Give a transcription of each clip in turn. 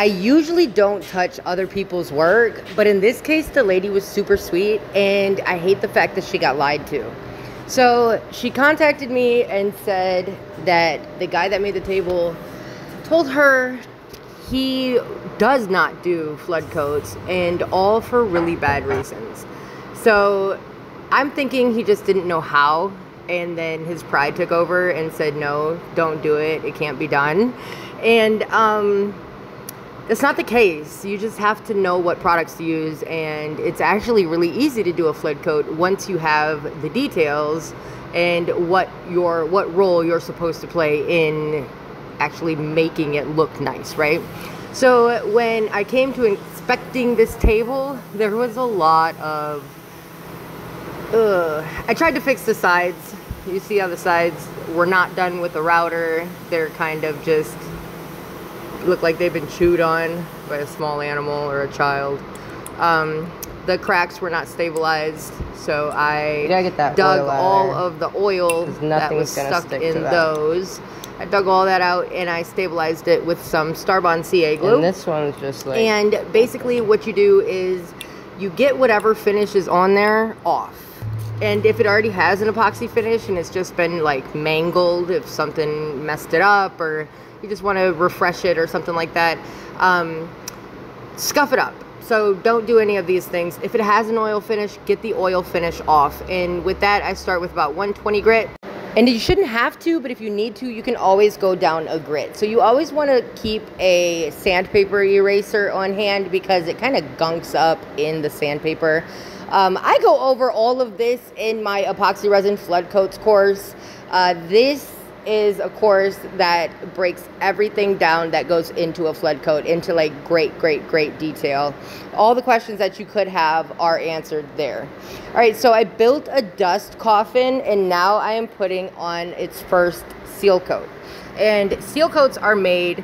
I usually don't touch other people's work, but in this case, the lady was super sweet, and I hate the fact that she got lied to. So she contacted me and said that the guy that made the table told her he does not do flood coats, and all for really bad reasons. So I'm thinking he just didn't know how, and then his pride took over and said, no, don't do it, it can't be done. And that's not the case. You just have to know what products to use, and it's actually really easy to do a flood coat once you have the details and what role you're supposed to play in actually making it look nice, right? So when I came to inspecting this table, there was a lot of I tried to fix the sides. You see how the sides were not done with the router. They're kind of just look like they've been chewed on by a small animal or a child. The cracks were not stabilized, so I dug all of the oil that was stuck in those. I dug all that out and I stabilized it with some Starbond CA glue. And this one's just like... And basically what you do is you get whatever finish is on there off. And if it already has an epoxy finish and it's just been like mangled, if something messed it up or you just want to refresh it or something like that, scuff it up. So don't do any of these things. If it has an oil finish, get the oil finish off. And with that, I start with about 120 grit. And you shouldn't have to, but if you need to, you can always go down a grit. So you always want to keep a sandpaper eraser on hand because it kind of gunks up in the sandpaper. I go over all of this in my epoxy resin flood coats course. This is a course that breaks everything down that goes into a flood coat into like great detail. All the questions that you could have are answered there. All right, so I built a dust coffin and now I am putting on its first seal coat. And seal coats are made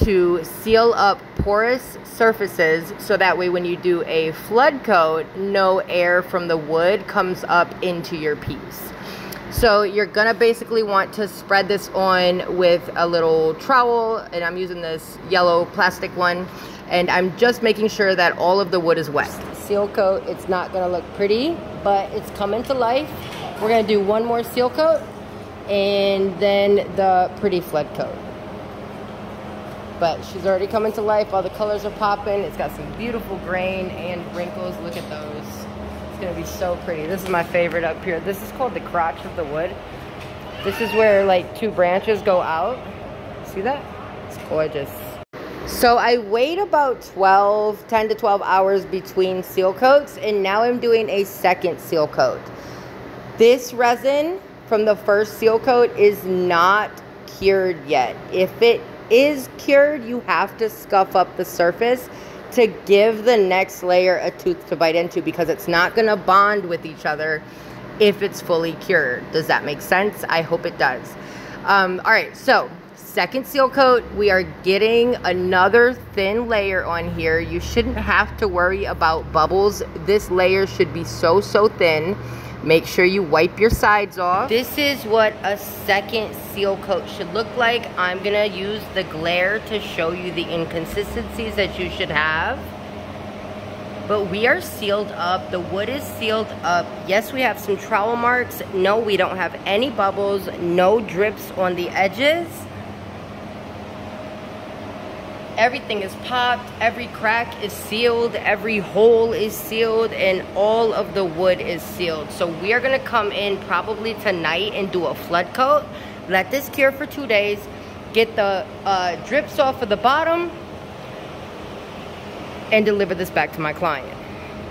to seal up porous surfaces so that way when you do a flood coat, no air from the wood comes up into your piece. So you're gonna basically want to spread this on with a little trowel, and I'm using this yellow plastic one, and I'm just making sure that all of the wood is wet. Seal coat, it's not gonna look pretty, but it's coming to life. We're gonna do one more seal coat and then the pretty flood coat. But she's already coming to life. All the colors are popping. It's got some beautiful grain and wrinkles. Look at those. It's gonna be so pretty. This is my favorite up here. This is called the crotch of the wood. This is where like two branches go out. See that? It's gorgeous. So I wait about 10 to 12 hours between seal coats, and now I'm doing a second seal coat. This resin from the first seal coat is not cured yet. If it is cured, you have to scuff up the surface to give the next layer a tooth to bite into because it's not going to bond with each other if it's fully cured. Does that make sense? I hope it does. All right, so second seal coat, we are getting another thin layer on here. You shouldn't have to worry about bubbles. This layer should be so thin. Make sure you wipe your sides off. This is what a second seal coat should look like. I'm gonna use the glare to show you the inconsistencies that you should have. But we are sealed up, the wood is sealed up. Yes, we have some trowel marks. No, we don't have any bubbles, no drips on the edges. Everything is popped, every crack is sealed, every hole is sealed, and all of the wood is sealed. So we are gonna come in probably tonight and do a flood coat. Let this cure for 2 days, get the drips off of the bottom, and deliver this back to my client.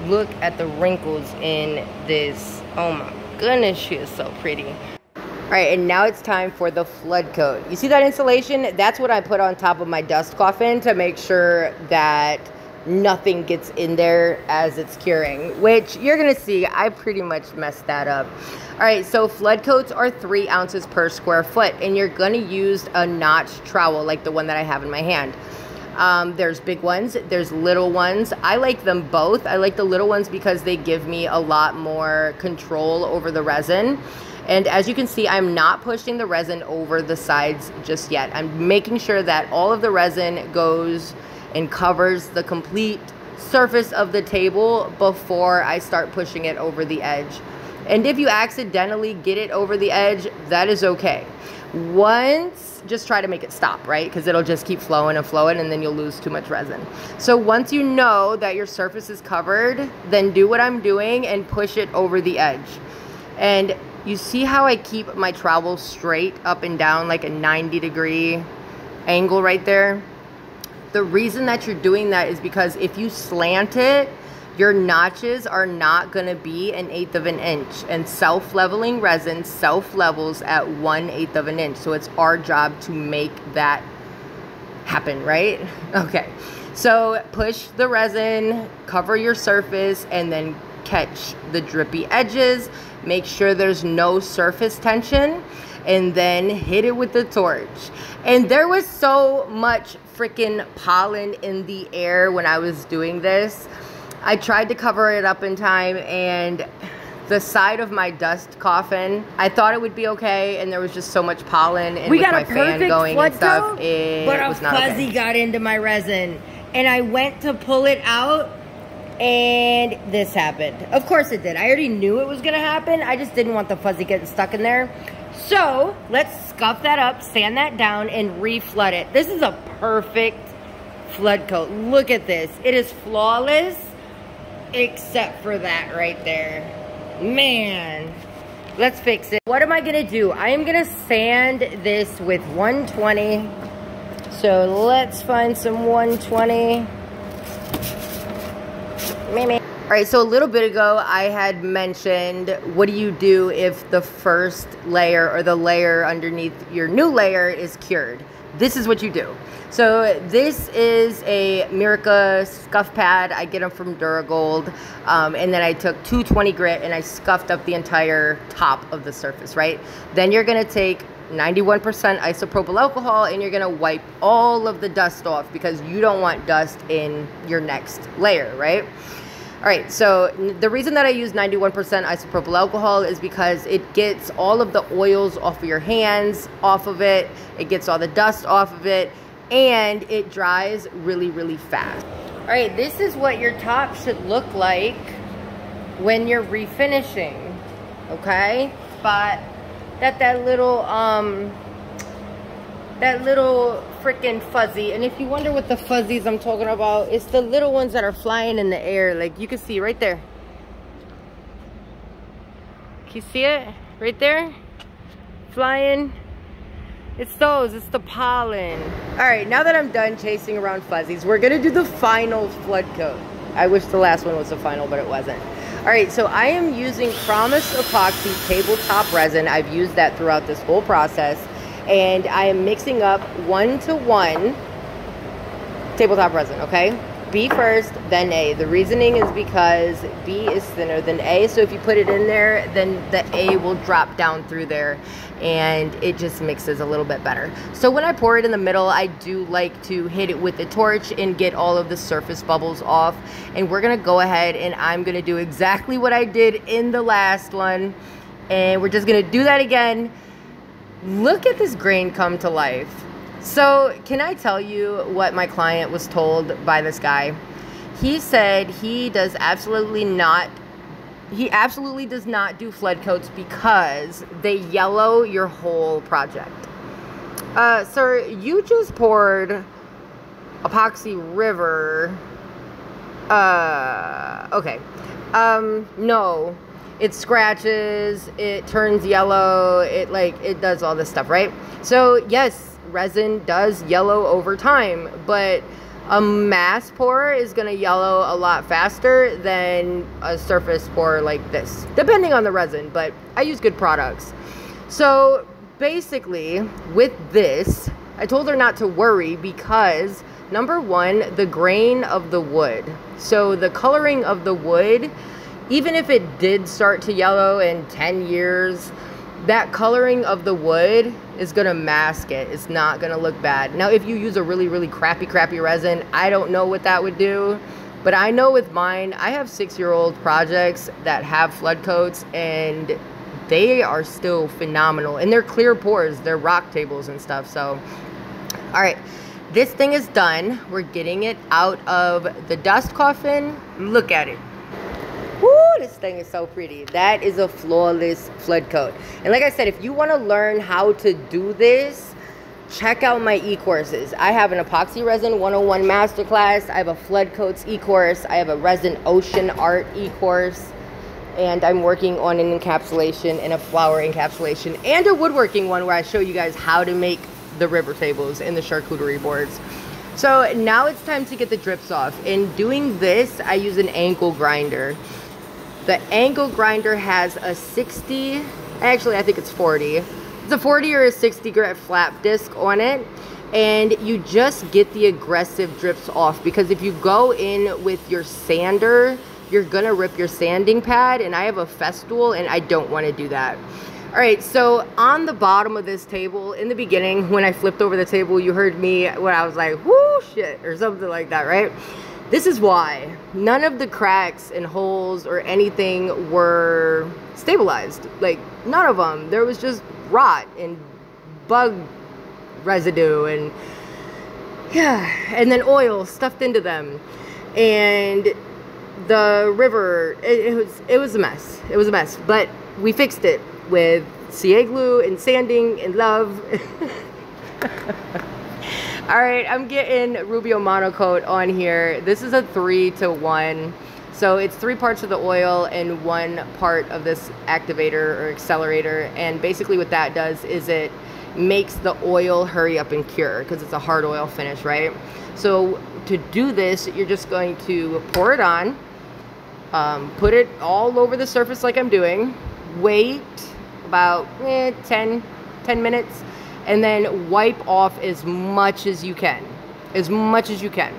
Look at the wrinkles in this. Oh my goodness, she is so pretty. All right, and now it's time for the flood coat. You see that insulation? That's what I put on top of my dust coffin to make sure that nothing gets in there as it's curing, which you're gonna see, I pretty much messed that up. All right, so flood coats are 3 ounces per square foot, and you're gonna use a notched trowel like the one that I have in my hand. There's big ones, there's little ones. I like them both. I like the little ones because they give me a lot more control over the resin. And as you can see, I'm not pushing the resin over the sides just yet. I'm making sure that all of the resin goes and covers the complete surface of the table before I start pushing it over the edge. And if you accidentally get it over the edge, that is okay. Just try to make it stop, right? Because it'll just keep flowing and flowing, and then you'll lose too much resin. So once you know that your surface is covered, then do what I'm doing and push it over the edge. And you see how I keep my trowel straight up and down, like a 90-degree angle right there? The reason that you're doing that is because if you slant it, your notches are not going to be 1/8 of an inch, and self-leveling resin self-levels at 1/8 of an inch. So it's our job to make that happen, right? Okay, so push the resin, cover your surface, and then catch the drippy edges. Make sure there's no surface tension, and then hit it with the torch. And there was so much freaking pollen in the air when I was doing this. I tried to cover it up in time, and the side of my dust coffin, I thought it would be okay, and there was just so much pollen, and with my fan going and stuff, it was not okay. But a fuzzy got into my resin, and I went to pull it out, and this happened. Of course it did. I already knew it was gonna happen. I just didn't want the fuzzy getting stuck in there. So let's scuff that up, sand that down, and re-flood it. This is a perfect flood coat. Look at this. It is flawless, except for that right there. Man, let's fix it. What am I gonna do? I am gonna sand this with 120. So let's find some 120. All right, so a little bit ago, I had mentioned, what do you do if the first layer or the layer underneath your new layer is cured? This is what you do. So this is a Miraca scuff pad. I get them from Duragold. And then I took 220 grit and I scuffed up the entire top of the surface, right? Then you're gonna take 91% isopropyl alcohol and you're gonna wipe all of the dust off because you don't want dust in your next layer, right? All right, so the reason that I use 91% isopropyl alcohol is because it gets all of the oils off of your hands, off of it. It gets all the dust off of it, and it dries really, really fast. All right, this is what your top should look like when you're refinishing, okay? But that little freaking fuzzy, and if you wonder what the fuzzies I'm talking about, it's the little ones that are flying in the air, like you can see right there. Can you see it? Right there? Flying. It's those, it's the pollen. All right, now that I'm done chasing around fuzzies, we're gonna do the final flood coat. I wish the last one was the final, but it wasn't. All right, so I am using Promise Epoxy Tabletop Resin. I've used that throughout this whole process. And I am mixing up 1:1 tabletop resin, okay? B first, then A. The reasoning is because B is thinner than A, so if you put it in there, then the A will drop down through there, and it just mixes a little bit better. So when I pour it in the middle, I do like to hit it with the torch and get all of the surface bubbles off. And we're gonna go ahead and I'm gonna do exactly what I did in the last one, and we're just gonna do that again. Look at this grain come to life. So can I tell you what my client was told by this guy? He said he absolutely does not do flood coats because they yellow your whole project. Sir, you just poured Epoxy River. Okay. No. It scratches, it turns yellow, it does all this stuff, right? So yes, resin does yellow over time, but a mass pour is gonna yellow a lot faster than a surface pour like this, depending on the resin, but I use good products. So basically with this, I told her not to worry because number one, the grain of the wood. So the coloring of the wood, even if it did start to yellow in 10 years, that coloring of the wood is gonna mask it. It's not gonna look bad. Now, if you use a really, really crappy resin, I don't know what that would do, but I know with mine, I have 6-year-old projects that have flood coats and they are still phenomenal. And they're clear pours, they're rock tables and stuff, so. All right, This thing is done. We're getting it out of the dust coffin. Look at it. Woo, this thing is so pretty. That is a flawless flood coat. And like I said, if you want to learn how to do this, check out my e-courses. I have an Epoxy Resin 101 Masterclass. I have a Flood Coats e-course. I have a Resin Ocean Art e-course. And I'm working on an encapsulation and a flower encapsulation and a woodworking one where I show you guys how to make the river tables and the charcuterie boards. So now it's time to get the drips off. In doing this, I use an angle grinder. The angle grinder has a 60, actually I think it's 40. It's a 40 or a 60 grit flap disc on it. And you just get the aggressive drips off, because if you go in with your sander, you're gonna rip your sanding pad, and I have a FESTOOL and I don't wanna do that. All right, so on the bottom of this table, in the beginning, when I flipped over the table, you heard me when I was like, whoo, shit, or something like that, right? This is why none of the cracks and holes or anything were stabilized. Like, none of them. There was just rot and bug residue and, yeah, and then oil stuffed into them. And the river, it was a mess. It was a mess, but we fixed it with CA glue and sanding and love. All right, I'm getting Rubio Monocoat on here. This is a 3-to-1. So it's 3 parts of the oil and 1 part of this activator or accelerator. And basically what that does is it makes the oil hurry up and cure, because it's a hard oil finish, right? So to do this, you're just going to pour it on, put it all over the surface like I'm doing, wait about 10 minutes, and then wipe off as much as you can. As much as you can.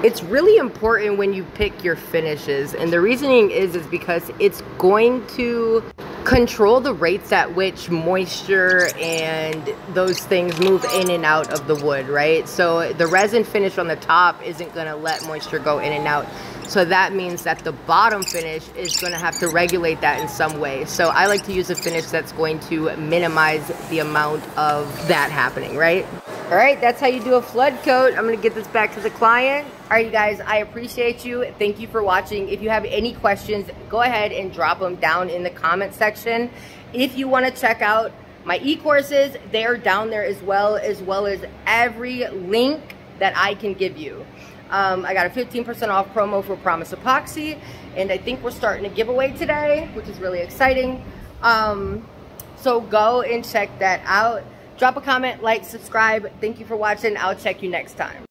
It's really important when you pick your finishes, and the reasoning is because it's going to control the rates at which moisture and those things move in and out of the wood, right? So the resin finish on the top isn't gonna let moisture go in and out. So that means that the bottom finish is gonna have to regulate that in some way. So I like to use a finish that's going to minimize the amount of that happening, right? All right, that's how you do a flood coat. I'm gonna get this back to the client. All right, you guys, I appreciate you. Thank you for watching. If you have any questions, go ahead and drop them down in the comment section. If you wanna check out my e-courses, they're down there as well as every link that I can give you. I got a 15% off promo for Promise Epoxy, and I think we're starting a giveaway today, which is really exciting. So go and check that out. Drop a comment, like, subscribe. Thank you for watching. I'll check you next time.